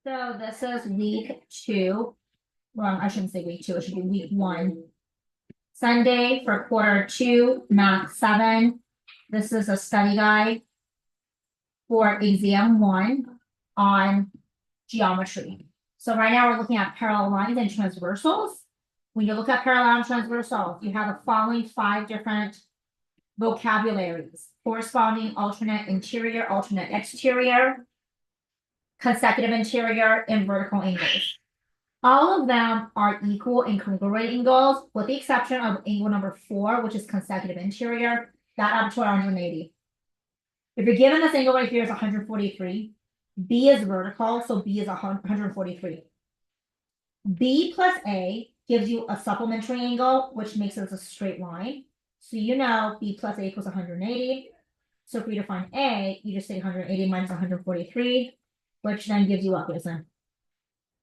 So this is week 2. Well, I shouldn't say week 2, it should be week 1. Sunday for Q2, Math 7. This is a study guide for exam 1 on geometry. So right now we're looking at parallel lines and transversals. When you look at parallel and transversals, you have the following 5 different vocabularies: corresponding, alternate interior, alternate exterior, consecutive interior, and vertical angles. All of them are equal in congruent angles, with the exception of angle number 4, which is consecutive interior, that up to 180. If you're given this angle right here is 143, B is vertical, so B is 143. B plus A gives you a supplementary angle, which makes it a straight line. So you know B plus A equals 180. So for you to find A, you just say 180 minus 143, which then gives you what, Grayson?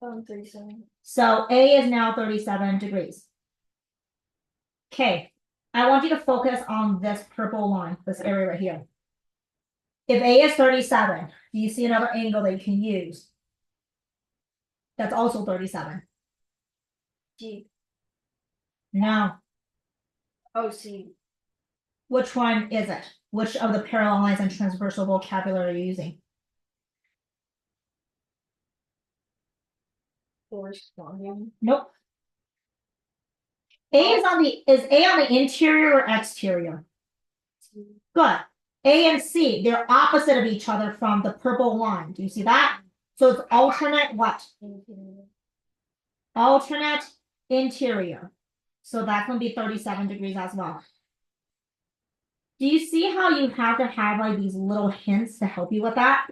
37. So A is now 37 degrees. Okay, I want you to focus on this purple line, this area right here. If A is 37, do you see another angle that you can use? That's also 37. G. No. Oh, C. Which one is it? Which of the parallel lines and transversal vocabulary are you using? Corresponding. Nope. Is A on the interior or exterior? C. Good. A and C, they're opposite of each other from the purple line. Do you see that? So it's alternate what? Interior. Alternate interior. So that's going to be 37 degrees as well. Do you see how you have to have like these little hints to help you with that?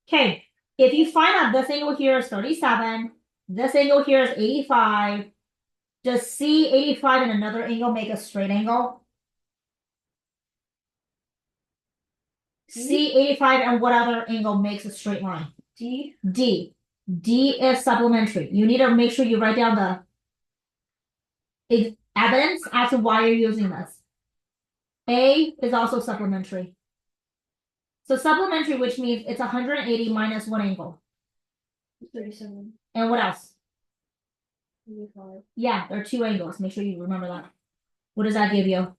Okay, if you find out this angle here is 37, this angle here is 85, does C 85 and another angle make a straight angle? C 85 and what other angle makes a straight line? D. D. D is supplementary. You need to make sure you write down the evidence as to why you're using this. A is also supplementary. So supplementary, which means it's 180 minus what angle? 37. And what else? 85. Yeah, there are 2 angles. Make sure you remember that. What does that give you?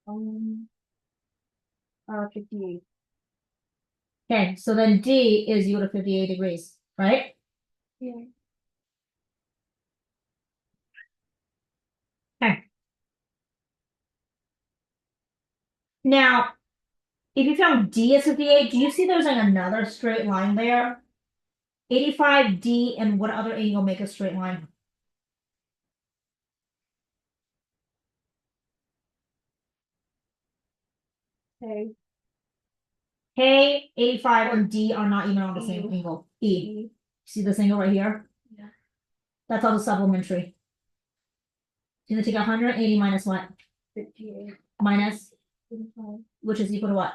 Um. 58. Okay, so then D is equal to 58 degrees, right? Yeah. Okay. Now, if you found D is 58, do you see there's like another straight line there? 85, D, and what other angle make a straight line? A. K, 85, and D are not even on the same angle. E. E. See this angle right here? Yeah. That's all the supplementary. So you take 180 minus what? 58. Minus, 85. which is equal to what?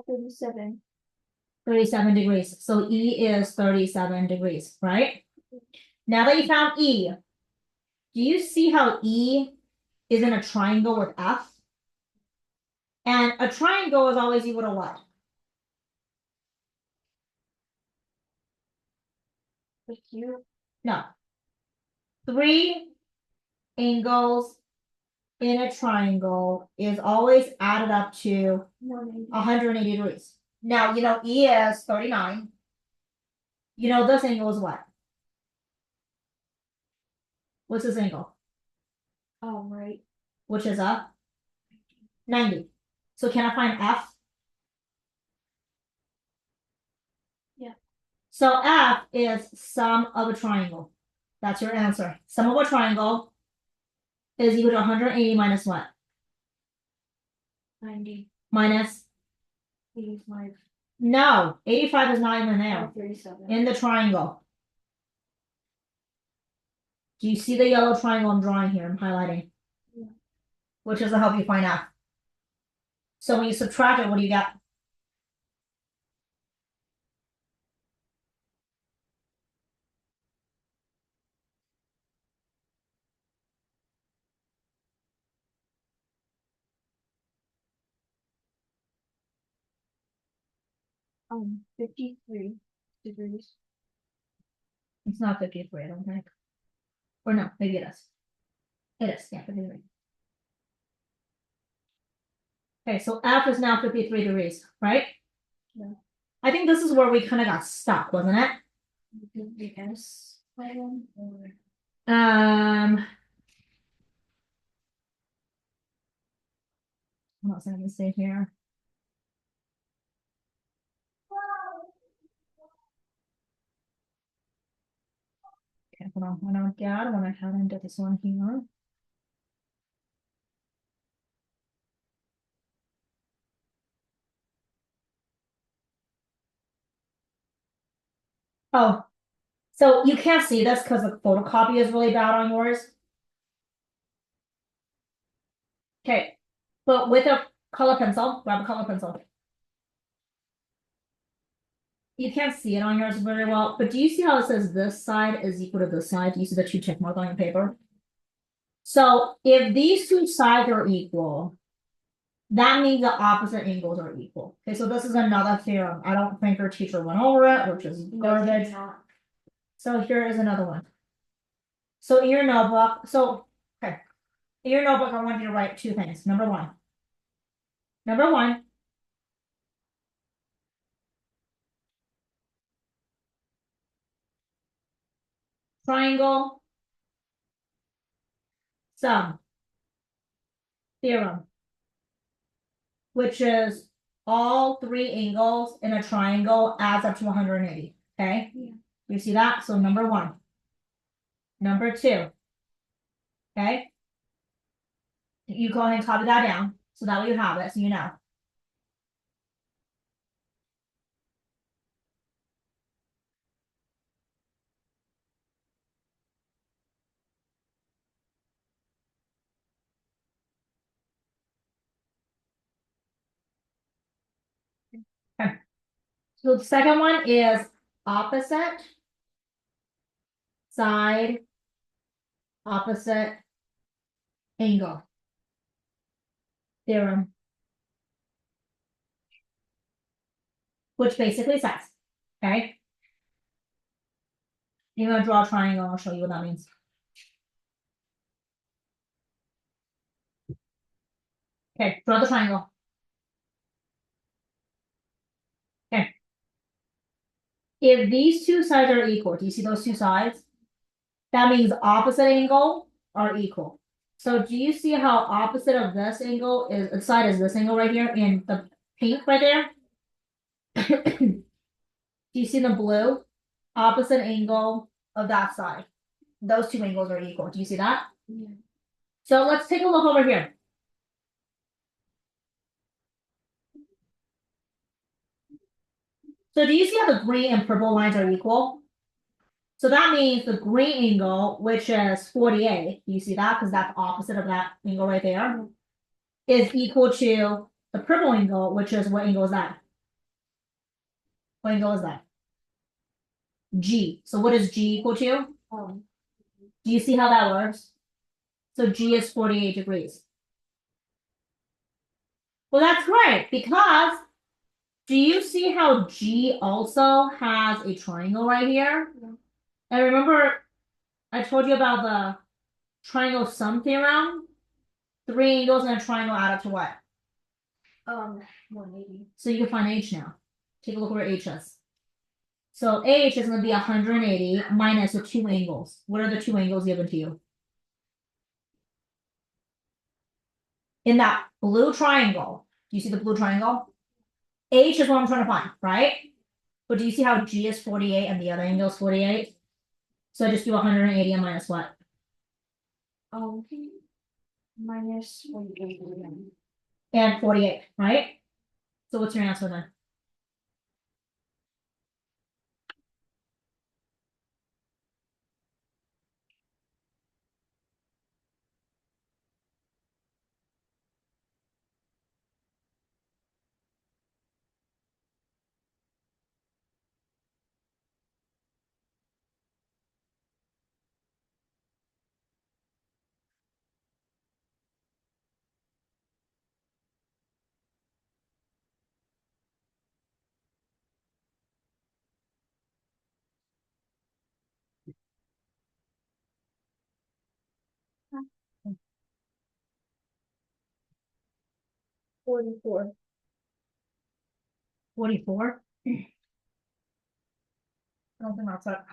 37. 37 degrees. So E is 37 degrees, right? Now that you found E, do you see how E is in a triangle with F? And a triangle is always equal to what? The Q. No. 3 angles in a triangle is always added up to 180 degrees. Now, you know, E is 39. You know, this angle is what? What's this angle? Right. Which is a 90. So can I find F? Yeah. So F is sum of a triangle. That's your answer. Sum of a triangle is equal to 180 minus what? 90. Minus? 85. No, 85 is not even there. 37. In the triangle. Do you see the yellow triangle I'm drawing here? I'm highlighting. Yeah. Which is to help you find F. So when you subtract it, what do you get? um, 53 degrees. It's not 53, I don't think. Or no, maybe it is. It is, yeah, 53. Okay, so F is now 53 degrees, right? Yeah. I think this is where we kind of got stuck, wasn't it? The S item or What else I have to say here? Okay, hold on, when I had into this one here. Oh, so you can't see this because the photocopy is really bad on yours. Okay, but with a color pencil, grab a color pencil. You can't see it on yours very well, but do you see how it says this side is equal to this side? Do you see the two check marks on your paper? So if these two sides are equal, that means the opposite angles are equal. Okay, so this is another theorem. I don't think our teacher went over it, which is garbage. So here is another one. So in your notebook, okay, in your notebook, I want you to write two things. Number one, triangle sum theorem, which is all three angles in a triangle adds up to 180. Okay, Yeah. you see that? So number one, number two. Okay, you go ahead and copy that down so that way you have it, so you know. Okay. So the second one is opposite side, opposite angle theorem, which basically says, okay, you're gonna draw a triangle. I'll show you what that means. Okay, draw the triangle. Okay. If these two sides are equal, do you see those two sides? That means opposite angle are equal. So do you see how opposite of this angle is, the side is this angle right here in the pink right there? Do you see the blue? Opposite angle of that side. Those two angles are equal. Do you see that? Yeah. So let's take a look over here. So do you see how the green and purple lines are equal? So that means the green angle, which is 48, do you see that? Because that's opposite of that angle right there, is equal to the purple angle, which is what angle is that? What angle is that? G. So what is G equal to? Do you see how that works? So G is 48 degrees. Well, that's great because do you see how G also has a triangle right here? Yeah. And remember, I told you about the triangle sum theorem? Three angles in a triangle add up to what? 180. So you can find H now. Take a look where H is. So H is going to be 180 minus the two angles. What are the two angles given to you? In that blue triangle, do you see the blue triangle? H is what I'm trying to find, right? But do you see how G is 48 and the other angle is 48? So I just do 180 and minus what? Minus 48 again. And 48, right? So what's your answer then? 44. 44. I don't think that's up.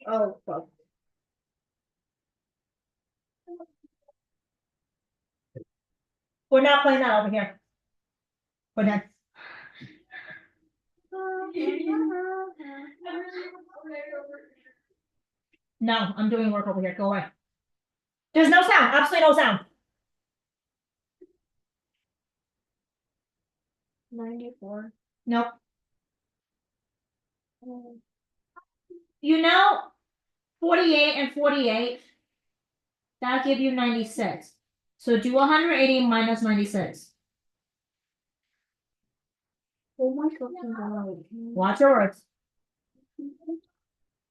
Oh, fuck. We're not playing that over here. We're done. No, I'm doing work over here. Go away. There's no sound. Absolutely no sound. 94. Nope. Um, You know, 48 and 48. That give you 96. So do 180 minus 96. Oh my fucking god. Watch your words.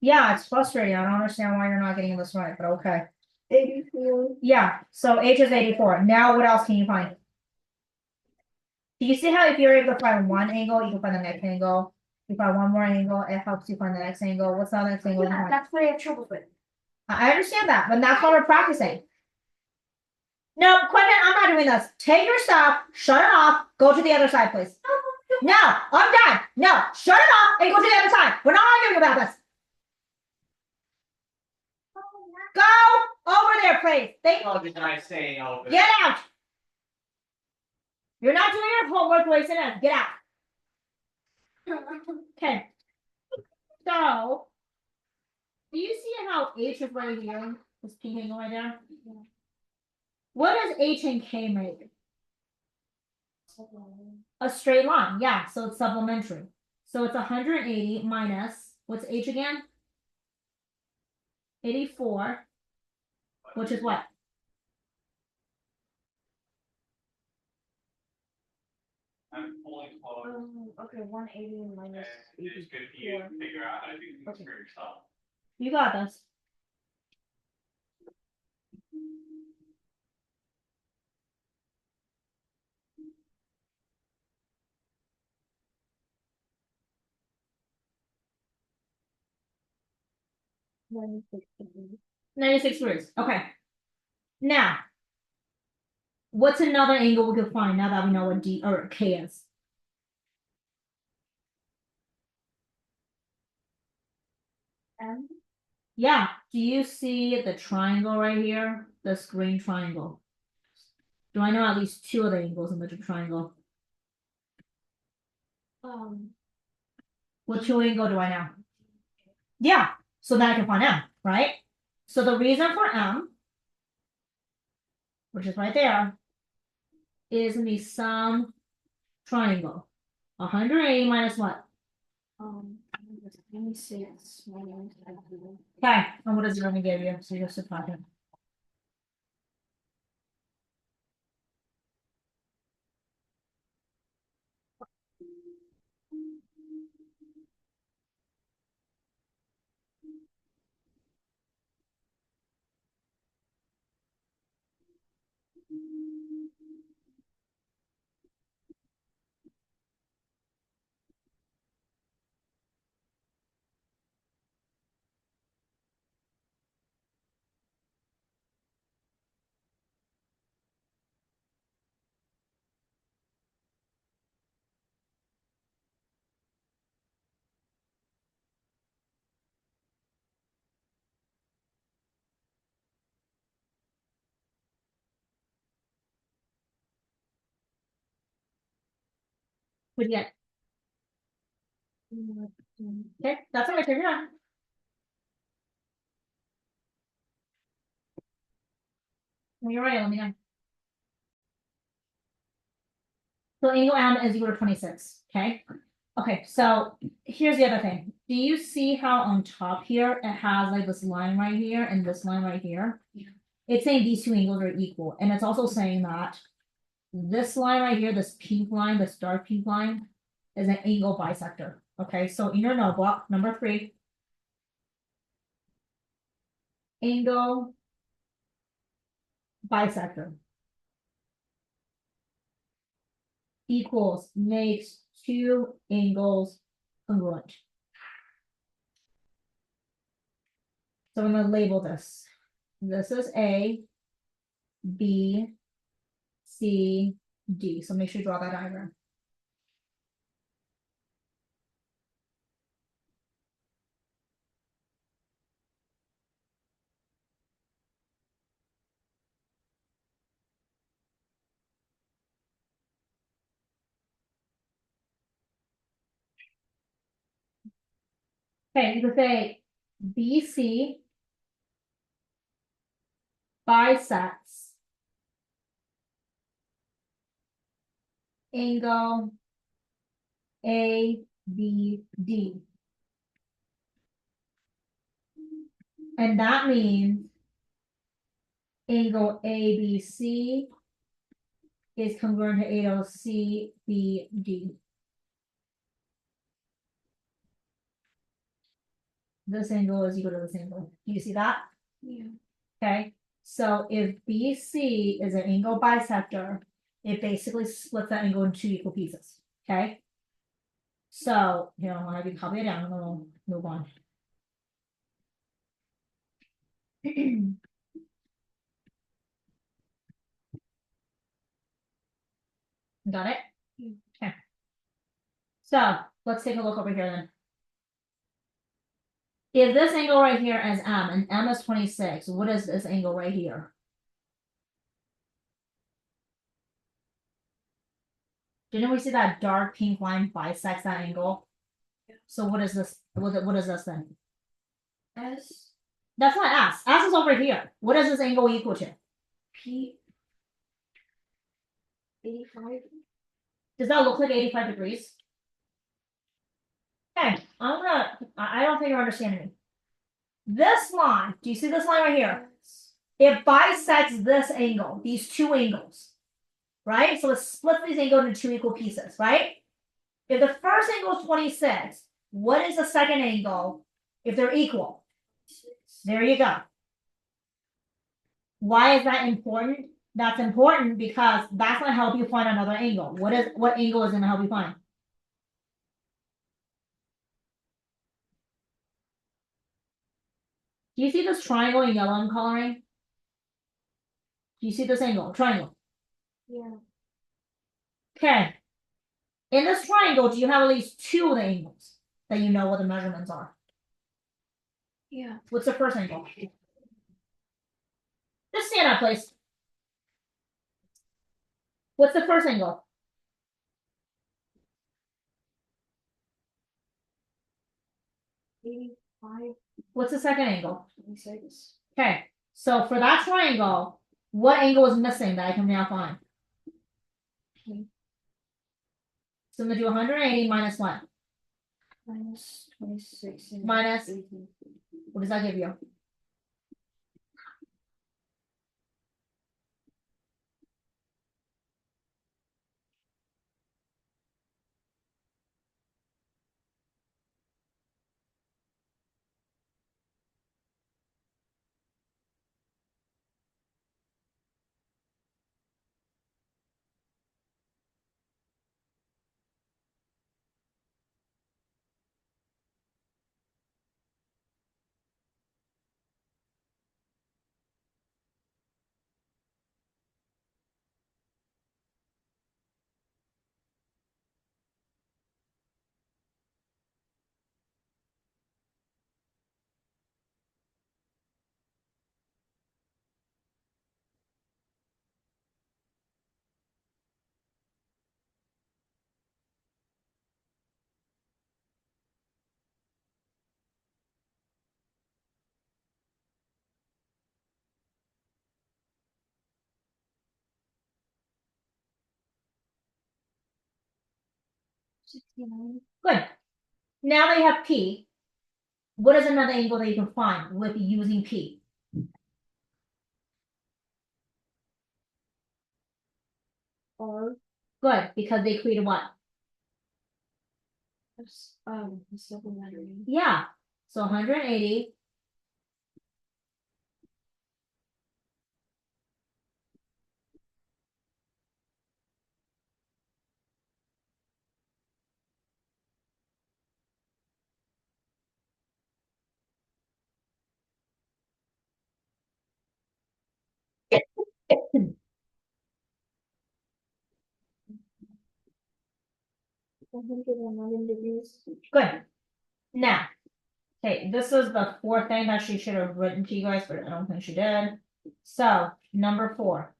Yeah, it's frustrating. I don't understand why you're not getting this right, but okay. 84. Yeah, so H is 84. Now what else can you find? Do you see how if you're able to find one angle, you can find the next angle? If you find one more angle, it helps you find the next angle. What's the next angle? you Yeah, find? that's what I have trouble with. I understand that, but that's why we're practicing. No, Quentin, I'm not doing this. Take your stuff, shut it off, go to the other side, please. No, I'm done. No, shut it off and go to the other side. We're not arguing about this. Go over there, please. Oh, did I say over? Get out. You're not doing your homework, Listen in. Get out. Okay. So, do you see how H is right here? This pink angle right there? What does H and K make? A straight line. Yeah, so it's supplementary. So it's 180 minus, what's H again? 84, which is what? I'm fully closed. Okay, 180 minus And it's good for you to figure out how to do things Okay. for yourself. You got this. -60. 96 degrees. Okay. Now, what's another angle we could find now that we know what D or K is? M. Yeah. Do you see the triangle right here? This green triangle. Do I know at least two of the angles in the triangle? What two angle do I know? Yeah. So then I can find M, right? So the reason for M, which is right there, is gonna be some triangle. 180 minus what? 26 minus. Okay. And what is it gonna give you? So you're subtract it. What do you get? Okay, that's all right. Turn it on. When you're ready, let me know. So angle M is equal to 26. Okay. Okay, so here's the other thing. Do you see how on top here it has like this line right here and this line right here? Yeah. It's saying these two angles are equal, and it's also saying that this line right here, this pink line, this dark pink line, is an angle bisector. Okay, so in your notebook, number 3, angle bisector equals makes two angles congruent. So I'm going to label this. This is A, B, C, D. So make sure you draw that diagram. Okay, you could say BC bisects angle ABD. And that means angle ABC is congruent to angle CBD. This angle is equal to this angle. Do you see that? Yeah. Okay, so if BC is an angle bisector, it basically splits that angle into two equal pieces. Okay. So here, I'm gonna have you copy it down and then we'll move on. Got it? Okay. So let's take a look over here then. If this angle right here is M and M is 26, what is this angle right here? Didn't we see that dark pink line bisects that angle? So what is this? What is this then? S That's not S. S is over here. What is this angle equal to? P 85. Does that look like 85 degrees? Okay, I don't think you're understanding me. This line, do you see this line right here? It bisects this angle, these two angles, right? So it splits these angles into two equal pieces, right? If the first angle is 26, what is the second angle if they're equal? There you go. Why is that important? That's important because that's going to help you find another angle. What angle is going to help you find? Do you see this triangle in yellow I'm coloring? Do you see this angle? Triangle. Yeah. Okay. In this triangle, do you have at least two of the angles that you know what the measurements are? Yeah. What's the first angle? Just stand up, please. What's the first angle? 85. What's the second angle? 26. Okay. So for that triangle, what angle is missing that I can now find? Okay. So I'm going to do 180 minus what? Minus 26. And Minus? 18. What does that give you? Good. Now that you have P, what is another angle that you can find with using P? R. Good, because they created what? Supplementary. Yeah. So 180. 111 degrees. Good. Now, okay, this is the fourth thing that she should have written to you guys, but I don't think she did. So, number 4.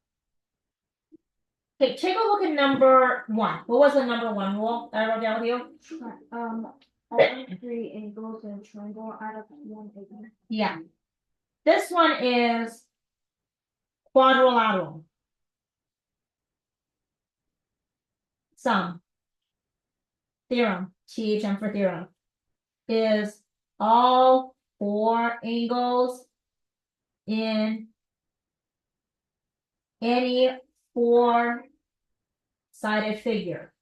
Okay, take a look at number 1. What was the number 1 rule that I wrote down with you? All 3 angles in a triangle add up to 1 angle. Yeah. This one is quadrilateral. Sum. Theorem, THM for theorem, is all 4 angles in any 4-sided figure,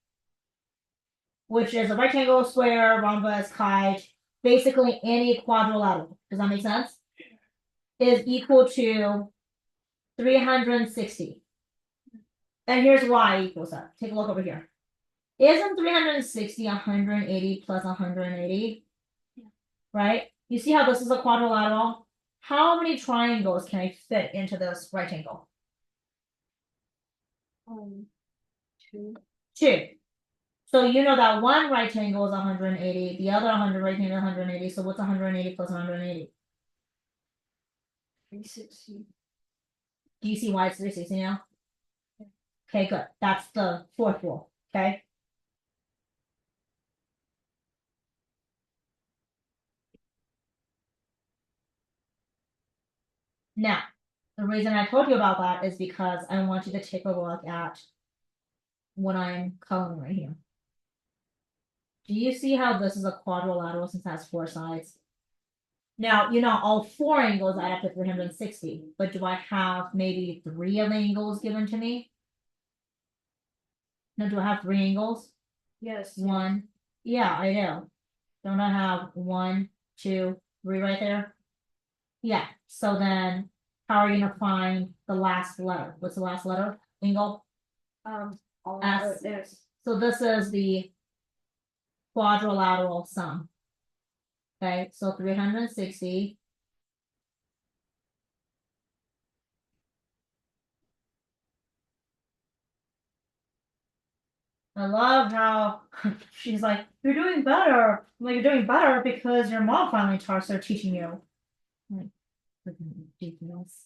which is a rectangle, square, rhombus, kite, basically any quadrilateral. Does that make sense? Is equal to 360. And here's why it equals that. Take a look over here. Isn't 360 180 plus 180? Yeah. Right? You see how this is a quadrilateral? How many triangles can I fit into this rectangle? 2. 2. So you know that one rectangle is 180, the other 100 rectangle is 180. So what's 180 plus 180? 360. Do you see why it's 360 now? Okay, good. That's the 4th rule. Okay. Now, the reason I told you about that is because I want you to take a look at what I'm coloring right here. Do you see how this is a quadrilateral since it has 4 sides? Now, you know, all 4 angles add up to 360, but do I have maybe 3 of the angles given to me? No, do I have 3 angles? Yes. 1. Yeah, I do. Don't I have 1, 2, 3 right there? Yeah, so then how are you gonna find the last letter? What's the last letter? Angle? All S. S. So this is the quadrilateral sum. Okay, so 360. I love how she's like, you're doing better. Well, you're doing better because your mom finally started teaching you. Like, freaking ridiculous.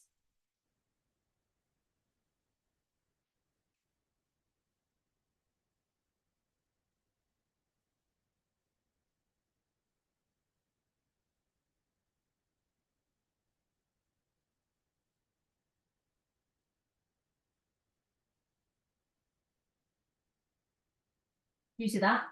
You see that?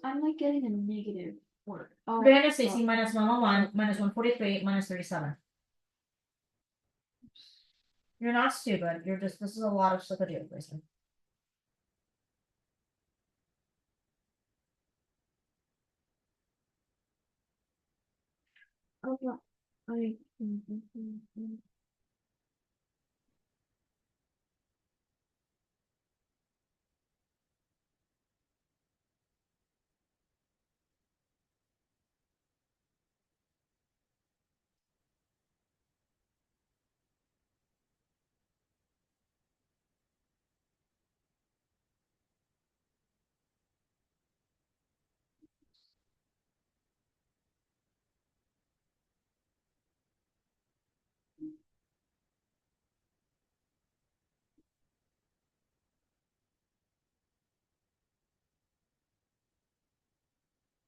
I'm like getting a negative word. Oh, 360 minus 111 minus 143 minus 37. You're not stupid. You're just, this is a lot of stuff to do, Grayson. I.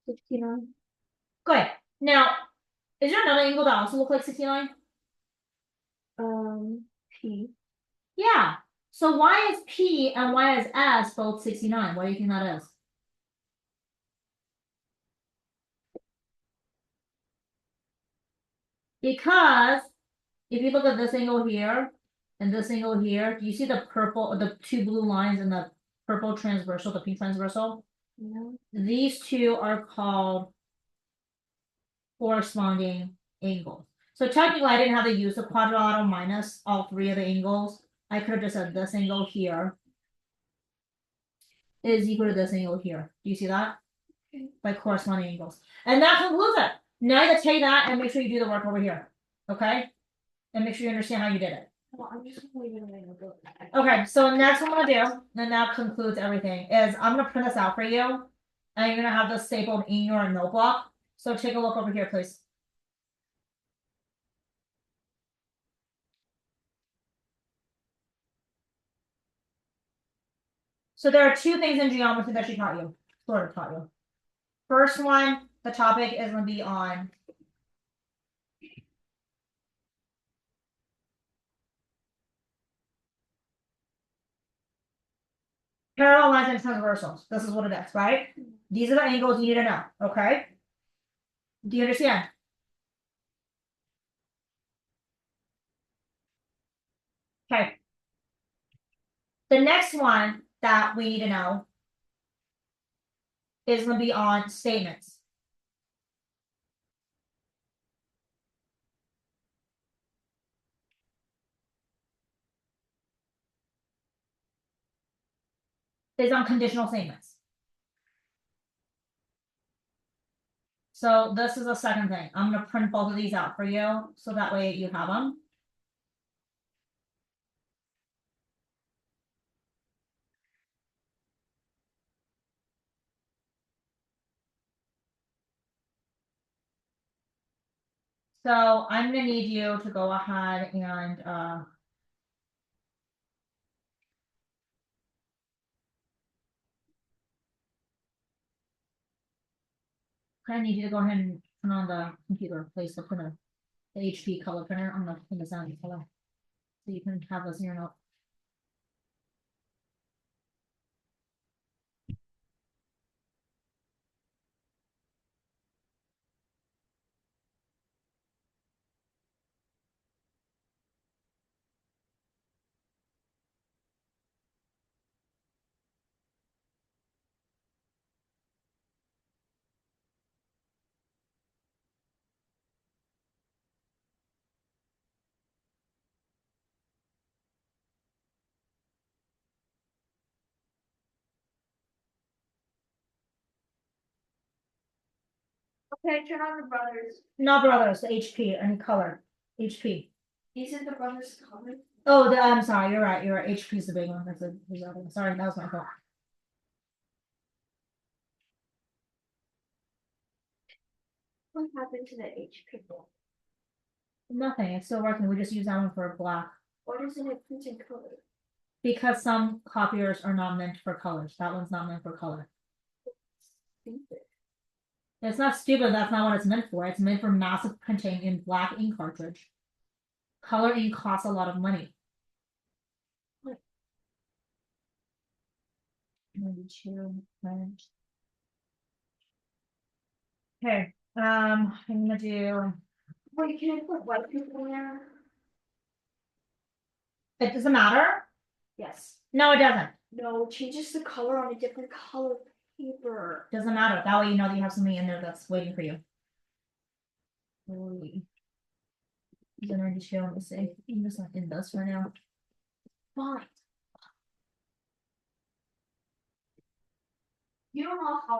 69. Good. Now, is there another angle that also looks like 69? P. Yeah. So why is P and why is S both 69? What do you think that is? Because if you look at this angle here and this angle here, do you see the purple, the 2 blue lines in the purple transversal, the pink transversal? No. These 2 are called corresponding angles. So technically I didn't have to use the quadrilateral minus all 3 of the angles. I could have just said this angle here is equal to this angle here. Do you see that? Okay. By corresponding angles. And that concludes it. Now you gotta take that and make sure you do the work over here. Okay? And make sure you understand how you did it. Well, I'm just leaving it in the book. Okay, so next what I'm gonna do, and that concludes everything, is I'm gonna print this out for you. And you're gonna have this stapled in your notebook. So take a look over here, please. So there are two things in geometry that she taught you, sort of taught you. First one, the topic is gonna be on parallel lines and transversals. This is what it is, right? These are the angles you need to know, okay? Do you understand? Okay. The next one that we need to know is gonna be on statements. Is on conditional statements. So this is the second thing. I'm gonna print both of these out for you, so that way you have them. So I'm gonna need you to go ahead and I need you to go ahead and turn on the computer, place the printer, the HP color printer. I'm gonna put this on color. So you can have this in your note. Okay, turn on the brothers. No brothers, the HP, any color. HP. These are the brothers color. Oh, I'm sorry, you're right, HP is the big one. That's the other one. Sorry, that was my fault. What happened to the HP? Nothing, it's still working. We just use that one for black. Why doesn't it print in color? Because some copiers are not meant for colors. That one's not meant for color. Stupid. It's not stupid, that's not what it's meant for. It's meant for massive printing in black ink cartridge. Color ink costs a lot of money. 92 French. Okay, I'm gonna do. Wait, can I put white people in there? It doesn't matter. Yes. No, it doesn't. No, it changes the color on a different color paper. Doesn't matter. That way you know that you have something in there that's waiting for you. Then I just show let me see. I'm just not in this right now. Fine. You don't know how